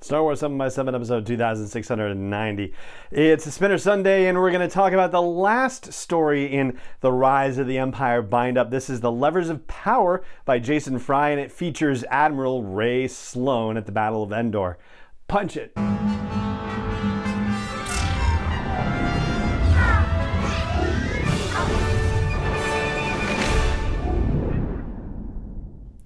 Star Wars 7x7 episode 2690. It's a Spinner Sunday, and we're going to talk about the last story in the Rise of the Empire bind-up. This is The Levers of Power by Jason Fry, and it features Admiral Rae Sloane at the Battle of Endor. Punch it!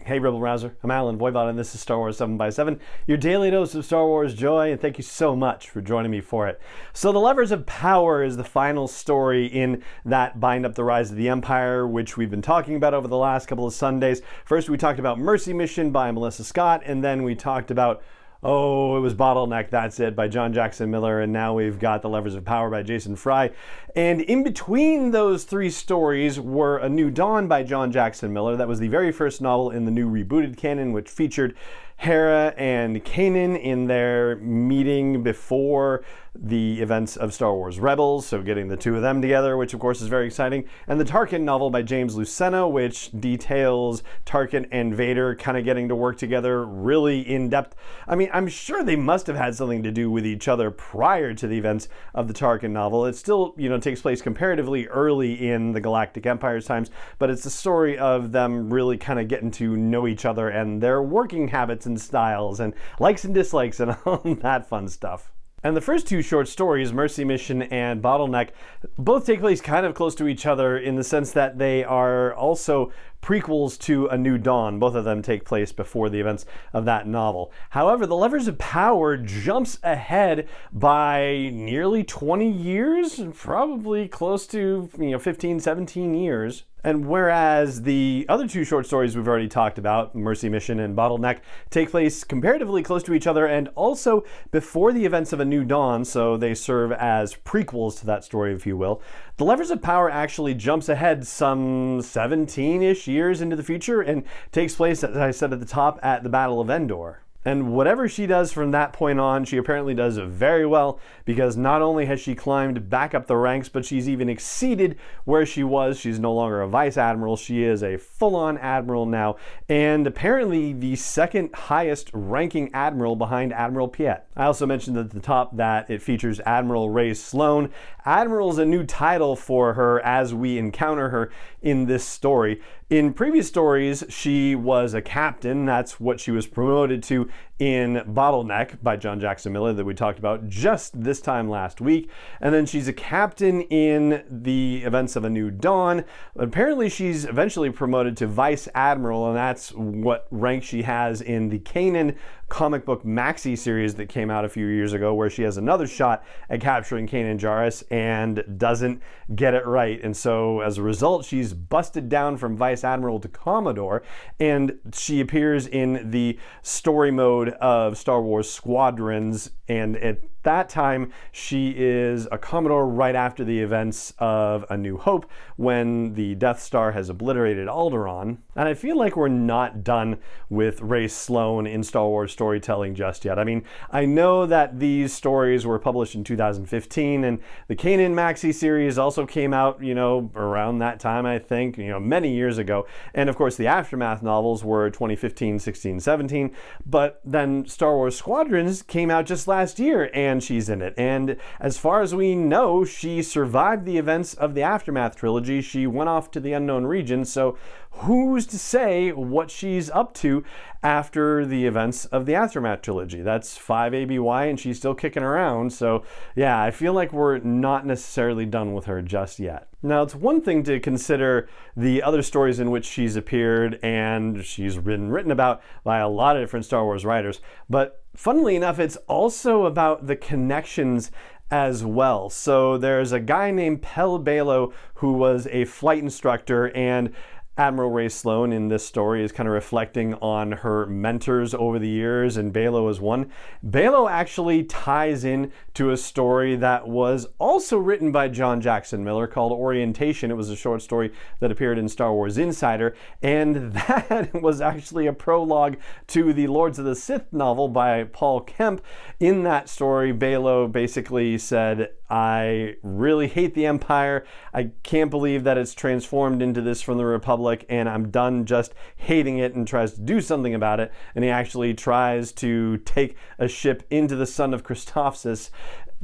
Hey Rebel Rouser, I'm Alan Voivod, and this is Star Wars 7x7, your daily dose of Star Wars joy, and thank you so much for joining me for it. So The Levers of Power is the final story in that bind up the Rise of the Empire, which we've been talking about over the last couple of Sundays. First we talked about Mercy Mission by Melissa Scott, and then we talked about it was Bottleneck, That's It by John Jackson Miller, and now we've got The Levers of Power by Jason Fry. And in between those three stories were A New Dawn by John Jackson Miller. That was the very first novel in the new rebooted canon, which featured Hera and Kanan in their meeting before the events of Star Wars Rebels, so getting the two of them together, which of course is very exciting. And the Tarkin novel by James Luceno, which details Tarkin and Vader kind of getting to work together really in depth. I mean, I'm sure they must have had something to do with each other prior to the events of the Tarkin novel. It still, takes place comparatively early in the Galactic Empire's times, but it's the story of them really kind of getting to know each other and their working habits and styles and likes and dislikes and all that fun stuff. And the first two short stories, Mercy Mission and Bottleneck, both take place kind of close to each other in the sense that they are also prequels to A New Dawn. Both of them take place before the events of that novel. However, The Levers of Power jumps ahead by nearly 20 years, probably close to 15, 17 years. And whereas the other two short stories we've already talked about, Mercy Mission and Bottleneck, take place comparatively close to each other and also before the events of A New Dawn, so they serve as prequels to that story, if you will, The Levers of Power actually jumps ahead some 17-ish years into the future and takes place, as I said at the top, at the Battle of Endor. And whatever she does from that point on, she apparently does very well, because not only has she climbed back up the ranks, but she's even exceeded where she was. She's no longer a vice admiral. She is a full-on admiral now, and apparently the second highest ranking admiral behind Admiral Piet. I also mentioned at the top that it features Admiral Rae Sloane. Admiral is a new title for her as we encounter her in this story. In previous stories, she was a captain. That's what she was promoted to in Bottleneck by John Jackson Miller that we talked about just this time last week. And then she's a captain in the events of A New Dawn. Apparently she's eventually promoted to Vice Admiral, and that's what rank she has in the Kanan comic book maxi series that came out a few years ago, where she has another shot at capturing Kanan Jarrus and doesn't get it right. And so as a result, she's busted down from Vice Admiral to Commodore, and she appears in the story mode of Star Wars Squadrons, and at that time she is a Commodore right after the events of A New Hope, when the Death Star has obliterated Alderaan. And I feel like we're not done with Rae Sloane in Star Wars storytelling just yet. I mean, I know that these stories were published in 2015, and the Kanan Maxi series also came out, around that time, I think, many years ago. And of course, the Aftermath novels were 2015, 16, 17, but then Star Wars Squadrons came out just last year, and she's in it. And as far as we know, she survived the events of the Aftermath trilogy. She went off to the unknown region, so who's to say what she's up to after the events of the Aftermath trilogy? That's 5 ABY, and she's still kicking around. So yeah, I feel like we're not necessarily done with her just yet. Now, it's one thing to consider the other stories in which she's appeared and she's been written about by a lot of different Star Wars writers, but funnily enough, it's also about the connections as well. So there's a guy named Baylo who was a flight instructor, and Admiral Rae Sloane in this story is kind of reflecting on her mentors over the years, and Baylo is one. Baylo actually ties in to a story that was also written by John Jackson Miller called Orientation. It was a short story that appeared in Star Wars Insider, and that was actually a prologue to the Lords of the Sith novel by Paul Kemp. In that story, Baylo basically said, I really hate the Empire. I can't believe that it's transformed into this from the Republic, and I'm done just hating it," and tries to do something about it. And he actually tries to take a ship into the Sun of Christophsis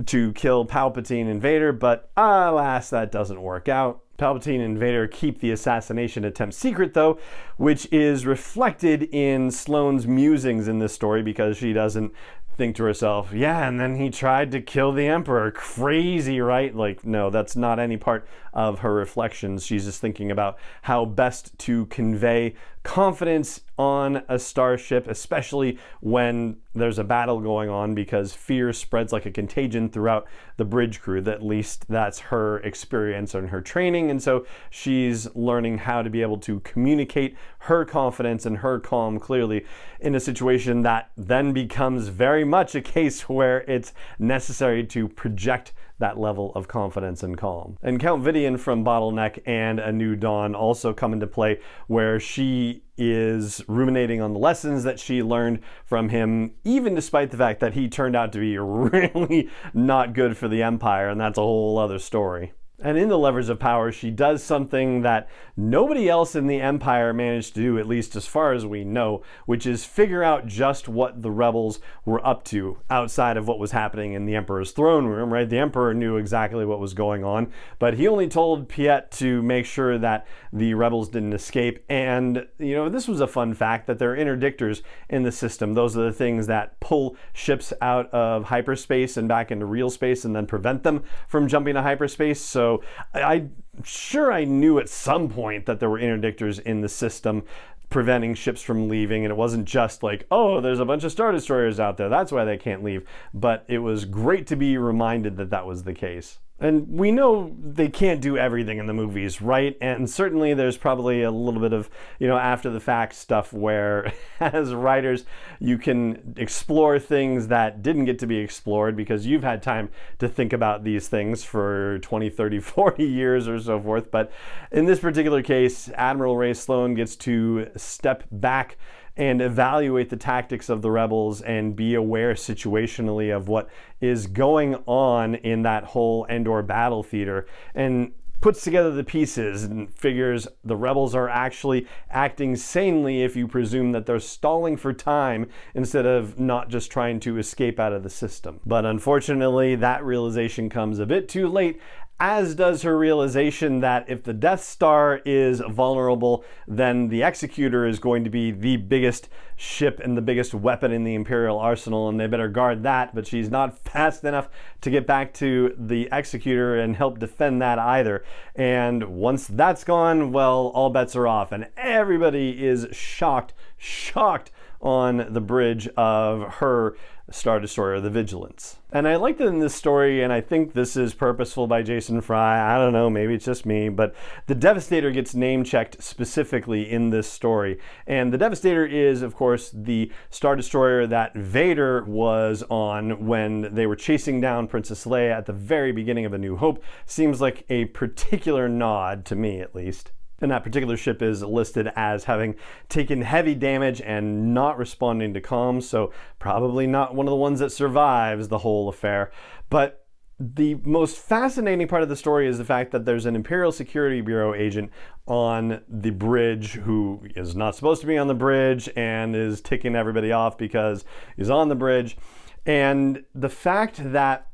to kill Palpatine and Vader, but alas, that doesn't work out. Palpatine and Vader keep the assassination attempt secret, though, which is reflected in Sloane's musings in this story, because she doesn't think to herself, "Yeah, and then he tried to kill the Emperor. Crazy, right?" Like, no, that's not any part of her reflections. She's just thinking about how best to convey confidence on a starship, especially when there's a battle going on, because fear spreads like a contagion throughout the bridge crew. At least that's her experience and her training. And so she's learning how to be able to communicate her confidence and her calm clearly in a situation that then becomes very much a case where it's necessary to project that level of confidence and calm. And Count Vidian from Bottleneck and A New Dawn also come into play, where she is ruminating on the lessons that she learned from him, even despite the fact that he turned out to be really not good for the Empire, and that's a whole other story. And in the Levers of Power, she does something that nobody else in the Empire managed to do, at least as far as we know, which is figure out just what the rebels were up to outside of what was happening in the Emperor's throne room, right? The Emperor knew exactly what was going on, but he only told Piet to make sure that the rebels didn't escape. And, you know, this was a fun fact, that there are interdictors in the system. Those are the things that pull ships out of hyperspace and back into real space and then prevent them from jumping to hyperspace. So I'm sure I knew at some point that there were interdictors in the system preventing ships from leaving, and it wasn't just like, oh, there's a bunch of Star Destroyers out there, that's why they can't leave. But it was great to be reminded that that was the case. And we know they can't do everything in the movies, right? And certainly there's probably a little bit of, you know, after the fact stuff where as writers you can explore things that didn't get to be explored because you've had time to think about these things for 20, 30, 40 years or so forth. But in this particular case, Admiral Rae Sloane gets to step back and evaluate the tactics of the rebels and be aware situationally of what is going on in that whole Endor battle theater, and puts together the pieces and figures the rebels are actually acting sanely if you presume that they're stalling for time instead of not just trying to escape out of the system. But unfortunately, that realization comes a bit too late, as does her realization that if the Death Star is vulnerable, then the Executor is going to be the biggest ship and the biggest weapon in the Imperial arsenal, and they better guard that. But she's not fast enough to get back to the Executor and help defend that either. And once that's gone, well, all bets are off, and everybody is shocked on the bridge of her Star Destroyer, the Vigilance. And I like that in this story, and I think this is purposeful by Jason Fry, I don't know, maybe it's just me, but the Devastator gets name-checked specifically in this story. And the Devastator is, of course, the Star Destroyer that Vader was on when they were chasing down Princess Leia at the very beginning of A New Hope. Seems like a particular nod, to me at least. And that particular ship is listed as having taken heavy damage and not responding to comms, so probably not one of the ones that survives the whole affair. But the most fascinating part of the story is the fact that there's an Imperial Security Bureau agent on the bridge who is not supposed to be on the bridge and is ticking everybody off because he's on the bridge. And the fact that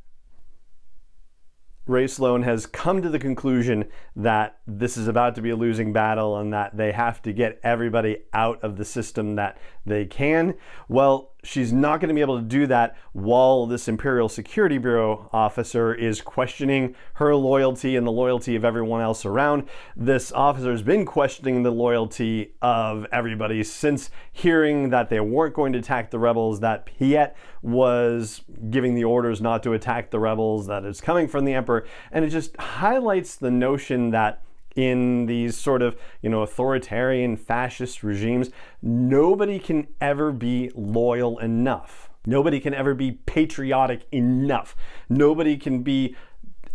Rae Sloane has come to the conclusion that this is about to be a losing battle and that they have to get everybody out of the system that they can. Well, she's not going to be able to do that while this Imperial Security Bureau officer is questioning her loyalty and the loyalty of everyone else around. This officer has been questioning the loyalty of everybody since hearing that they weren't going to attack the rebels, that Piet was giving the orders not to attack the rebels, that it's coming from the Emperor. And it just highlights the notion that in these sort of, authoritarian fascist regimes, nobody can ever be loyal enough. Nobody can ever be patriotic enough. Nobody can be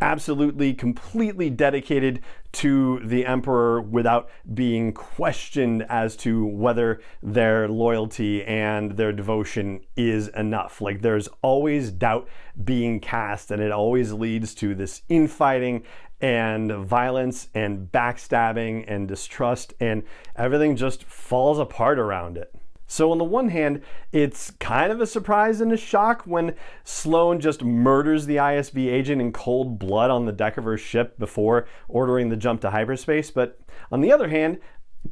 absolutely, completely dedicated to the Emperor without being questioned as to whether their loyalty and their devotion is enough. Like, there's always doubt being cast, and it always leads to this infighting and violence and backstabbing and distrust, and everything just falls apart around it. So on the one hand, it's kind of a surprise and a shock when Sloane just murders the ISB agent in cold blood on the deck of her ship before ordering the jump to hyperspace. But on the other hand,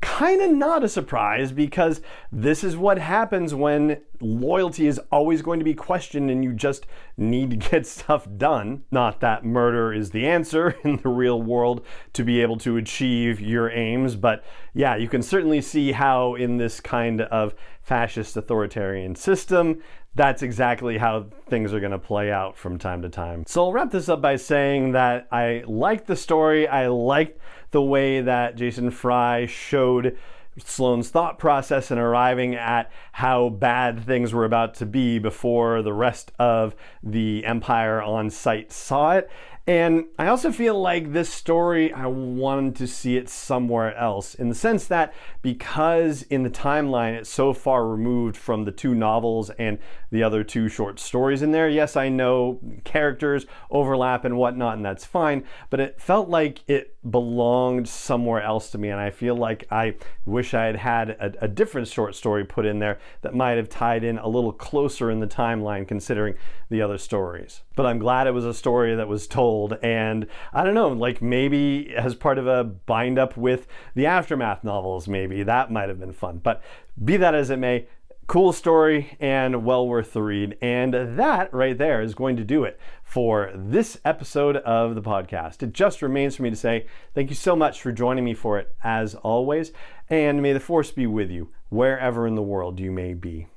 kind of not a surprise, because this is what happens when loyalty is always going to be questioned and you just need to get stuff done. Not that murder is the answer in the real world to be able to achieve your aims, but yeah, you can certainly see how in this kind of fascist authoritarian system, that's exactly how things are going to play out from time to time. So I'll wrap this up by saying that I liked the story. I liked the way that Jason Fry showed Sloane's thought process in arriving at how bad things were about to be before the rest of the Empire on site saw it. And I also feel like this story, I wanted to see it somewhere else, in the sense that because in the timeline it's so far removed from the two novels and the other two short stories in there. Yes, I know characters overlap and whatnot, and that's fine, but it felt like it belonged somewhere else to me, and I feel like I wish I had had a different short story put in there that might have tied in a little closer in the timeline considering the other stories. But I'm glad it was a story that was told, and I don't know, like maybe as part of a bind up with the Aftermath novels, maybe that might have been fun. But be that as it may, cool story and well worth the read. And that right there is going to do it for this episode of the podcast. It just remains for me to say thank you so much for joining me for it, as always, and may the Force be with you wherever in the world you may be.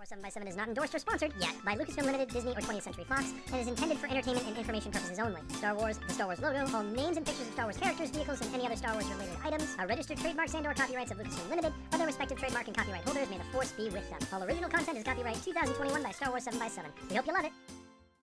7x7 is not endorsed or sponsored yet by Lucasfilm Limited, Disney, or 20th Century Fox, and is intended for entertainment and information purposes only. Star Wars, the Star Wars logo, all names and pictures of Star Wars characters, vehicles, and any other Star Wars-related items are registered trademarks and/or copyrights of Lucasfilm Limited, or their respective trademark and copyright holders. May the Force be with them. All original content is copyright 2021 by Star Wars 7x7. We hope you love it.